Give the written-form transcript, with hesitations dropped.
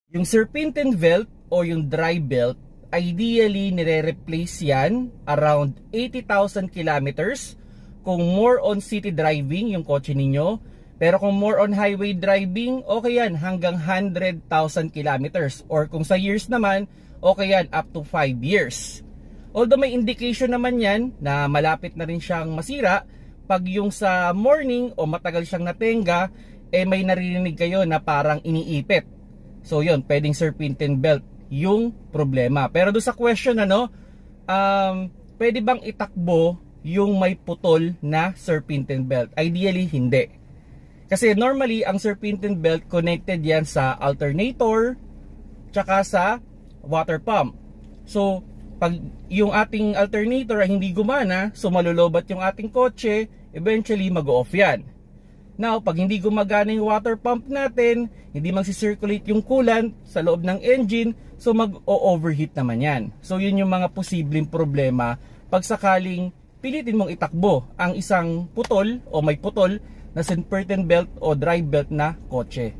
Yung serpentine belt o yung dry belt, ideally nire-replace yan around 80,000 kilometers kung more on city driving yung kotse ninyo. Pero kung more on highway driving, okay yan hanggang 100,000 kilometers. Or kung sa years naman, okay yan up to 5 years. Although may indication naman yan na malapit na rin siyang masira pag yung sa morning o matagal siyang natenga, may naririnig kayo na parang iniipit. So yun, pwedeng serpentine belt yung problema. Pero doon sa question pwede bang itakbo yung may putol na serpentine belt? Ideally, hindi. Kasi normally, ang serpentine belt connected yan sa alternator tsaka sa water pump. So, pag yung ating alternator ay hindi gumana, so malulobat yung ating kotse, eventually mag-off yan. Now, pag hindi gumagana yung water pump natin, hindi magsisirculate yung coolant sa loob ng engine, so mag-overheat naman yan. So, yun yung mga posibleng problema pag sakaling pilitin mong itakbo ang isang putol o may putol na serpentine belt o dry belt na kotse.